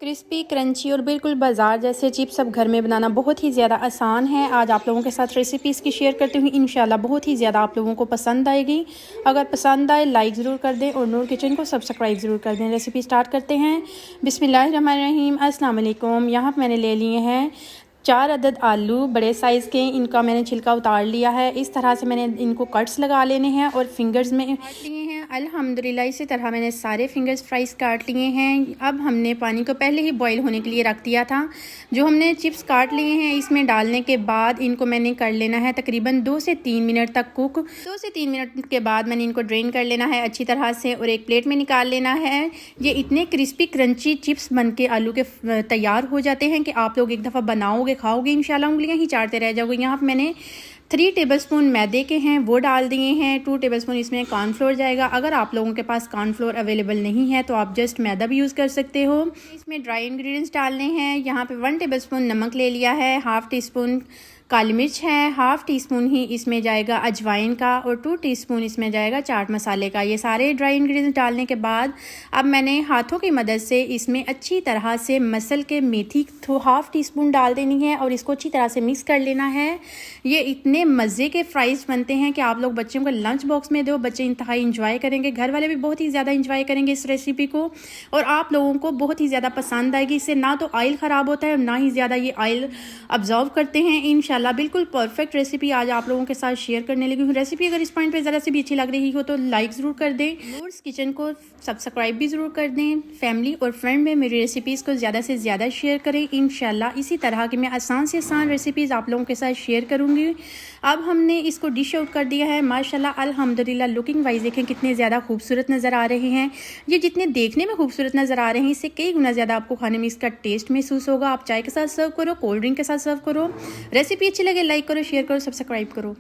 Crispy crunchy और बिल्कुल बाज़ार जैसे चिप्स सब घर में बनाना बहुत ही ज़्यादा आसान है। आज आप लोगों के साथ रेसिपी इसकी शेयर करती हूँ। इंशाल्लाह बहुत ही ज़्यादा आप लोगों को पसंद आएगी। अगर पसंद आए लाइक ज़रूर कर दें और नूर किचन को सब्सक्राइब ज़रूर कर दें। रेसिपी स्टार्ट करते हैं। बिस्मिल्लाहिर्रहमानिर्रहीम। अस्सलाम वालेकुम। यहाँ पर मैंने ले लिए हैं 4 अदद आलू बड़े साइज़ के। इनका मैंने छिलका उतार लिया है। इस तरह से मैंने इनको कट्स लगा लेने हैं और फिंगर्स में काट लिए हैं। अल्हम्दुलिल्लाह इसी तरह मैंने सारे फिंगर्स फ्राइज़ काट लिए हैं। अब हमने पानी को पहले ही बॉईल होने के लिए रख दिया था। जो हमने चिप्स काट लिए हैं इसमें डालने के बाद इनको मैंने कर लेना है तकरीबन 2 से 3 मिनट तक कुक। 2 से 3 मिनट के बाद मैंने इनको ड्रेन कर लेना है अच्छी तरह से और एक प्लेट में निकाल लेना है। ये इतने क्रिस्पी क्रंची चिप्स बन के आलू के तैयार हो जाते हैं कि आप लोग एक दफ़ा बनाओगे खाओगे इंशाल्लाह उंगलियां ही चाटते रह जाओगे। यहाँ पर मैंने 3 टेबलस्पून मैदे के हैं वो डाल दिए हैं। 2 टेबलस्पून इसमें कॉर्नफ्लोर जाएगा। अगर आप लोगों के पास कॉर्नफ्लोर अवेलेबल नहीं है तो आप जस्ट मैदा भी यूज़ कर सकते हो। इसमें ड्राई इंग्रेडिएंट्स डालने हैं। यहाँ पे 1 टेबलस्पून नमक ले लिया है, हाफ़ टी स्पून काली मिर्च है, हाफ़ टी स्पून ही इसमें जाएगा अजवाइन का और 2 टीस्पून इसमें जाएगा चाट मसाले का। ये सारे ड्राई इंग्रेडिएंट्स डालने के बाद अब मैंने हाथों की मदद से इसमें अच्छी तरह से मसल के मेथी हाफ़ टी स्पून डाल देनी है और इसको अच्छी तरह से मिक्स कर लेना है। ये इतने मज़े के फ्राइज़ बनते हैं कि आप लोग बच्चों को लंच बॉक्स में दो, बच्चे इंतहाई इंजॉय करेंगे। घर वाले भी बहुत ही ज़्यादा इंजॉय करेंगे इस रेसिपी को और आप लोगों को बहुत ही ज़्यादा पसंद आएगी। इससे ना तो ऑयल ख़राब होता है और ना ही ज़्यादा ये ऑयल अब्जॉर्व करते हैं। इंशाल्लाह बिल्कुल परफेक्ट रेसिपी आज आप लोगों के साथ शेयर करने लगी हूँ। रेसिपी अगर इस पॉइंट पे ज़रा से भी अच्छी लग रही हो तो लाइक ज़रूर कर दें। नूर्स किचन को सब्सक्राइब भी ज़रूर कर दें। फैमिली और फ्रेंड में मेरी रेसिपीज़ को ज़्यादा से ज़्यादा शेयर करें। इंशाल्लाह इसी तरह की मैं आसान से आसान रेसिपीज़ आप लोगों के साथ शेयर करूँगी। अब हमने इसको डिश आउट कर दिया है। माशाल्लाह अल्हम्दुलिल्लाह लुकिंग वाइज देखें कितने ज़्यादा खूबसूरत नज़र आ रहे हैं। ये जितने देखने में खूबसूरत नज़र आ रहे हैं इससे कई गुना ज़्यादा आपको खाने में इसका टेस्ट महसूस होगा। आप चाय के साथ सर्व करो, कोल्ड ड्रिंक के साथ सर्व करो। रेसिपी अच्छी लगे लाइक करो, शेयर करो, सब्सक्राइब करो।